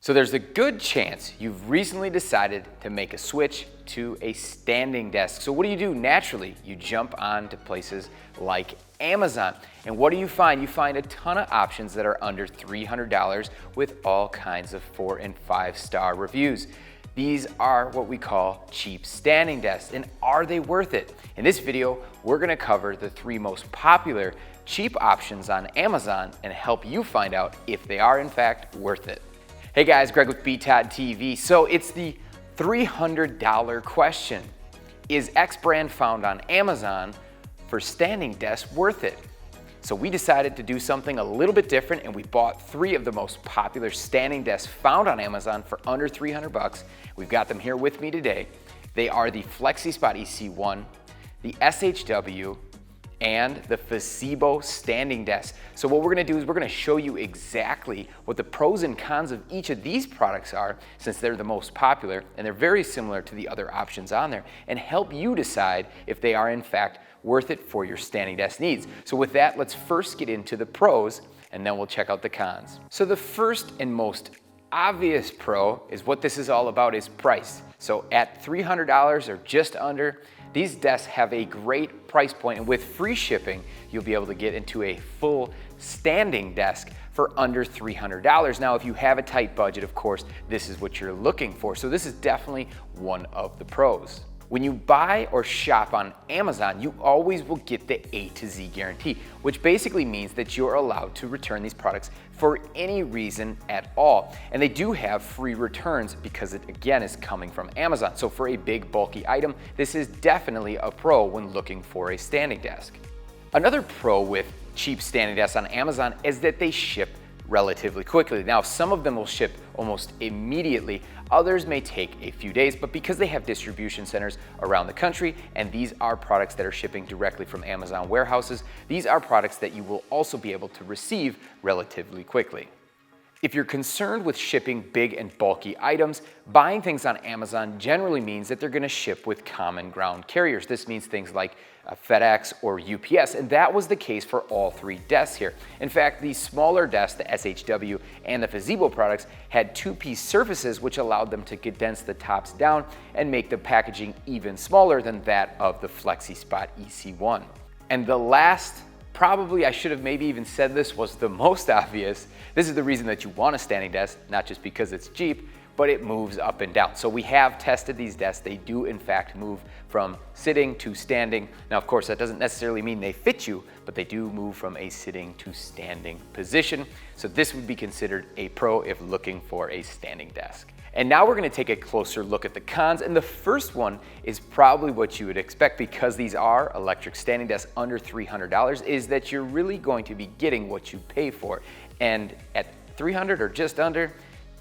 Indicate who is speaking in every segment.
Speaker 1: So there's a good chance you've recently decided to make a switch to a standing desk. So what do you do naturally? You jump on to places like Amazon. And what do you find? You find a ton of options that are under $300 with all kinds of 4 and 5 star reviews. These are what we call cheap standing desks. And are they worth it? In this video, we're gonna cover the 3 most popular cheap options on Amazon and help you find out if they are in fact worth it. Hey guys, Greg with BTOD TV. So it's the $300 question. Is X brand found on Amazon for standing desks worth it? So we decided to do something a little bit different and we bought 3 of the most popular standing desks found on Amazon for under 300 bucks. We've got them here with me today. They are the FlexiSpot EC1, the SHW, and the Fazebo standing desk. So what we're gonna do is we're gonna show you exactly what the pros and cons of each of these products are, since they're the most popular and they're very similar to the other options on there, and help you decide if they are in fact worth it for your standing desk needs. So with that, let's first get into the pros and then we'll check out the cons. So the first and most obvious pro is what this is all about is price. So at $300 or just under, these desks have a great price point, and with free shipping, you'll be able to get into a full standing desk for under $300. Now, if you have a tight budget, of course, this is what you're looking for. So this is definitely one of the pros. When you buy or shop on Amazon, you always will get the A to Z guarantee, which basically means that you're allowed to return these products for any reason at all. And they do have free returns because it, again, is coming from Amazon. So for a big, bulky item, this is definitely a pro when looking for a standing desk. Another pro with cheap standing desks on Amazon is that they ship relatively quickly. Now, some of them will ship almost immediately, others may take a few days, but because they have distribution centers around the country, and these are products that are shipping directly from Amazon warehouses, these are products that you will also be able to receive relatively quickly. If you're concerned with shipping big and bulky items, buying things on Amazon generally means that they're gonna ship with common ground carriers. This means things like FedEx or UPS, and that was the case for all 3 desks here. In fact, the smaller desks, the SHW and the Fazebo products, had 2-piece surfaces which allowed them to condense the tops down and make the packaging even smaller than that of the FlexiSpot EC1. And the last, probably I should have maybe even said this, was the most obvious. This is the reason that you want a standing desk, not just because it's cheap, but it moves up and down. So we have tested these desks. They do in fact move from sitting to standing. Now, of course, that doesn't necessarily mean they fit you, but they do move from a sitting to standing position. So this would be considered a pro if looking for a standing desk. And now we're gonna take a closer look at the cons, and the first one is probably what you would expect because these are electric standing desks under $300, is that you're really going to be getting what you pay for. And at $300 or just under,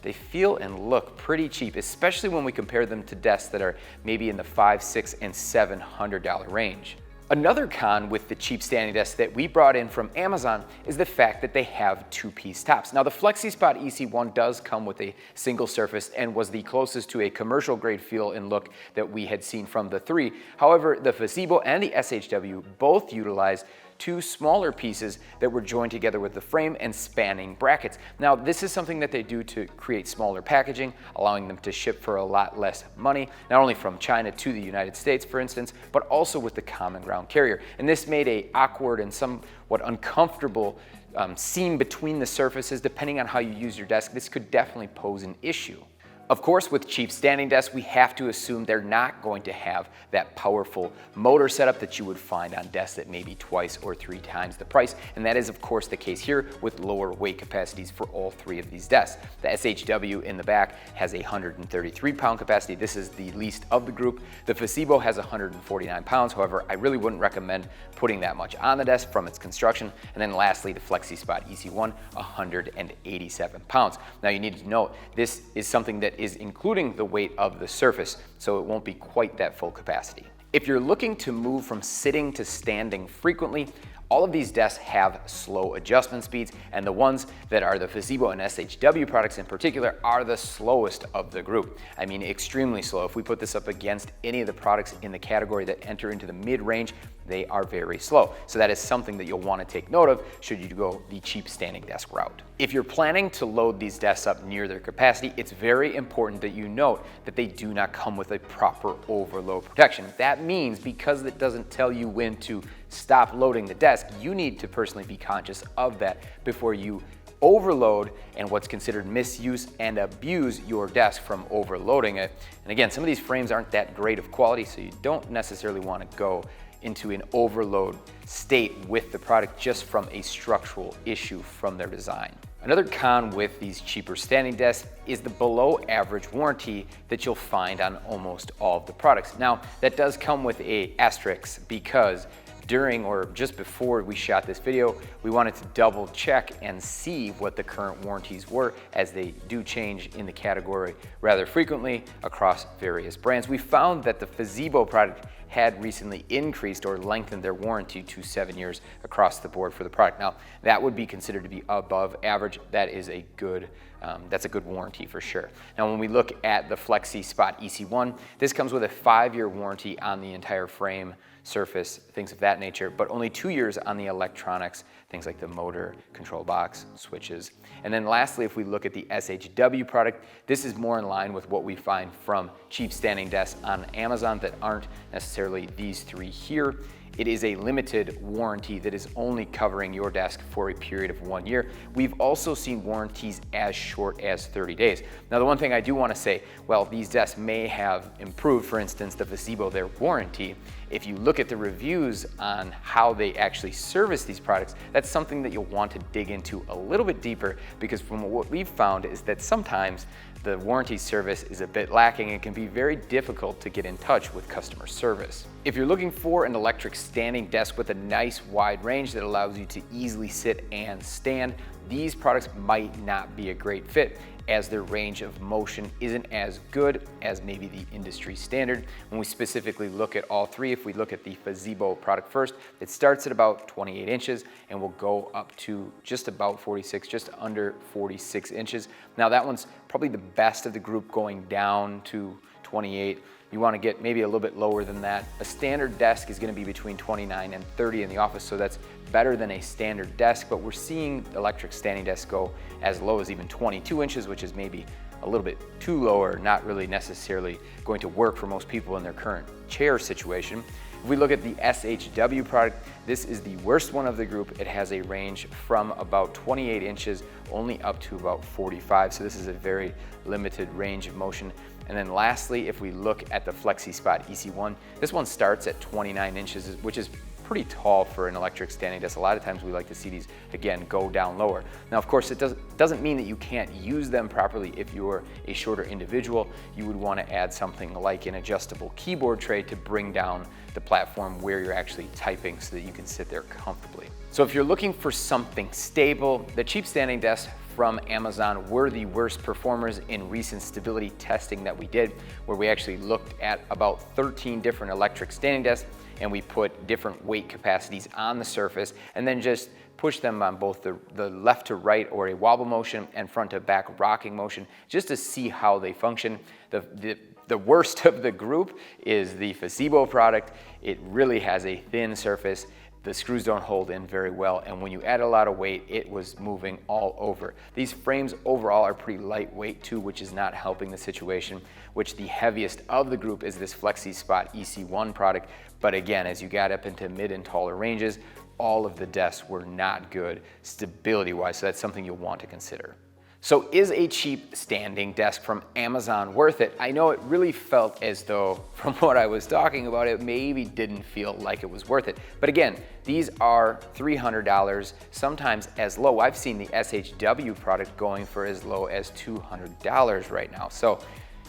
Speaker 1: they feel and look pretty cheap, especially when we compare them to desks that are maybe in the $500, $600, and $700 range. Another con with the cheap standing desks that we brought in from Amazon is the fact that they have 2-piece tops. Now, the FlexiSpot EC1 does come with a single surface and was the closest to a commercial grade feel and look that we had seen from the 3. However, the Fazebo and the SHW both utilize 2 smaller pieces that were joined together with the frame and spanning brackets. Now, this is something that they do to create smaller packaging, allowing them to ship for a lot less money, not only from China to the United States, for instance, but also with the common ground carrier. And this made a awkward and somewhat uncomfortable seam between the surfaces. Depending on how you use your desk, this could definitely pose an issue. Of course, with cheap standing desks, we have to assume they're not going to have that powerful motor setup that you would find on desks that may be 2 or 3 times the price. And that is, of course, the case here with lower weight capacities for all 3 of these desks. The SHW in the back has a 133-pound capacity. This is the least of the group. The Fazebo has 149 pounds. However, I really wouldn't recommend putting that much on the desk from its construction. And then lastly, the FlexiSpot EC1, 187 pounds. Now, you need to note, this is something that is including the weight of the surface, so it won't be quite that full capacity. If you're looking to move from sitting to standing frequently, All of these desks have slow adjustment speeds, and the ones that are the Fazebo and SHW products in particular are the slowest of the group. I mean, extremely slow. If we put this up against any of the products in the category that enter into the mid-range, they are very slow. So that is something that you'll want to take note of should you go the cheap standing desk route. If you're planning to load these desks up near their capacity, it's very important that you note that they do not come with a proper overload protection. That means because it doesn't tell you when to stop loading the desk, you need to personally be conscious of that before you overload and what's considered misuse and abuse your desk from overloading it. And again, some of these frames aren't that great of quality, so you don't necessarily want to go into an overload state with the product just from a structural issue from their design. Another con with these cheaper standing desks is the below average warranty that you'll find on almost all of the products. Now, that does come with a asterisk because during or just before we shot this video, we wanted to double check and see what the current warranties were, as they do change in the category rather frequently across various brands. We found that the Fazebo product had recently increased or lengthened their warranty to 7 years across the board for the product. Now, that would be considered to be above average. That is a good, that's a good warranty for sure. Now, when we look at the FlexiSpot EC1, this comes with a 5-year warranty on the entire frame, surface, things of that nature, but only 2 years on the electronics, things like the motor, control box, switches. And then lastly, if we look at the SHW product, this is more in line with what we find from cheap standing desks on Amazon that aren't necessarily these three here. It is a limited warranty that is only covering your desk for a period of 1 year. We've also seen warranties as short as 30 days. Now, the one thing I do want to say, well, these desks may have improved, for instance, the Fazebo, their warranty. If you look at the reviews on how they actually service these products, that's something that you'll want to dig into a little bit deeper, because from what we've found is that sometimes the warranty service is a bit lacking and can be very difficult to get in touch with customer service. If you're looking for an electric standing desk with a nice wide range that allows you to easily sit and stand, these products might not be a great fit, as their range of motion isn't as good as maybe the industry standard. When we specifically look at all three, if we look at the Fazebo product first, it starts at about 28 inches and will go up to just about 46, just under 46 inches. Now that one's probably the best of the group, going down to 28. You want to get maybe a little bit lower than that. A standard desk is going to be between 29 and 30 in the office, so that's better than a standard desk, but we're seeing electric standing desks go as low as even 22 inches, which is maybe a little bit too low or not really necessarily going to work for most people in their current chair situation. If we look at the SHW product, this is the worst one of the group. It has a range from about 28 inches only up to about 45, so this is a very limited range of motion. And then lastly, if we look at the FlexiSpot EC1, this one starts at 29 inches, which is pretty tall for an electric standing desk. A lot of times we like to see these, again, go down lower. Now, of course, it doesn't mean that you can't use them properly. If you're a shorter individual, you would want to add something like an adjustable keyboard tray to bring down the platform where you're actually typing so that you can sit there comfortably. So if you're looking for something stable, the cheap standing desks from Amazon were the worst performers in recent stability testing that we did, where we actually looked at about 13 different electric standing desks, and we put different weight capacities on the surface and then just push them on both the left to right or a wobble motion and front to back rocking motion, just to see how they function. The worst of the group is the Fazebo product. It really has a thin surface. The screws don't hold in very well, and when you add a lot of weight, it was moving all over. These frames overall are pretty lightweight too, which is not helping the situation, which the heaviest of the group is this FlexiSpot EC1 product. But again, as you got up into mid and taller ranges, all of the desks were not good stability-wise, so that's something you'll want to consider. So is a cheap standing desk from Amazon worth it? I know it really felt as though, from what I was talking about, it maybe didn't feel like it was worth it. But again, these are $300, sometimes as low. I've seen the SHW product going for as low as $200 right now. So,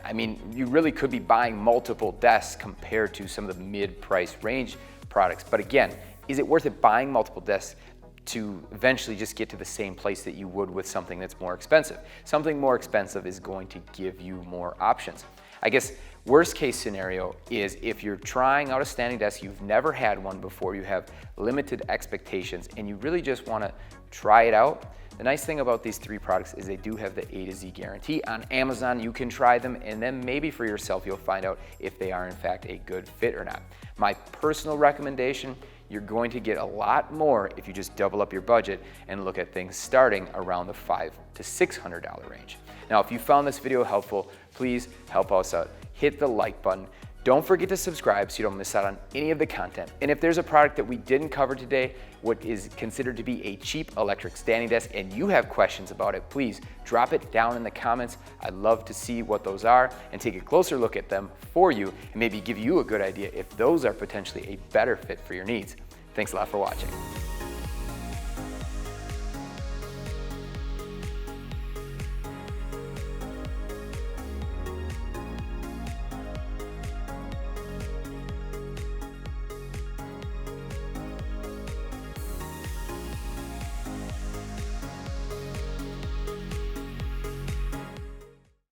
Speaker 1: I mean, you really could be buying multiple desks compared to some of the mid-price range products. But again, is it worth it buying multiple desks to eventually just get to the same place that you would with something that's more expensive? Something more expensive is going to give you more options. I guess Worst case scenario is if you're trying out a standing desk, you've never had one before, you have limited expectations, and you really just want to try it out. The nice thing about these 3 products is they do have the A to Z guarantee. On Amazon, you can try them, and then maybe for yourself, you'll find out if they are in fact a good fit or not. My personal recommendation, you're going to get a lot more if you just double up your budget and look at things starting around the $500 to $600 range. Now, if you found this video helpful, please help us out. Hit the like button. Don't forget to subscribe so you don't miss out on any of the content. And if there's a product that we didn't cover today, what is considered to be a cheap electric standing desk, and you have questions about it, please drop it down in the comments. I'd love to see what those are and take a closer look at them for you and maybe give you a good idea if those are potentially a better fit for your needs. Thanks a lot for watching.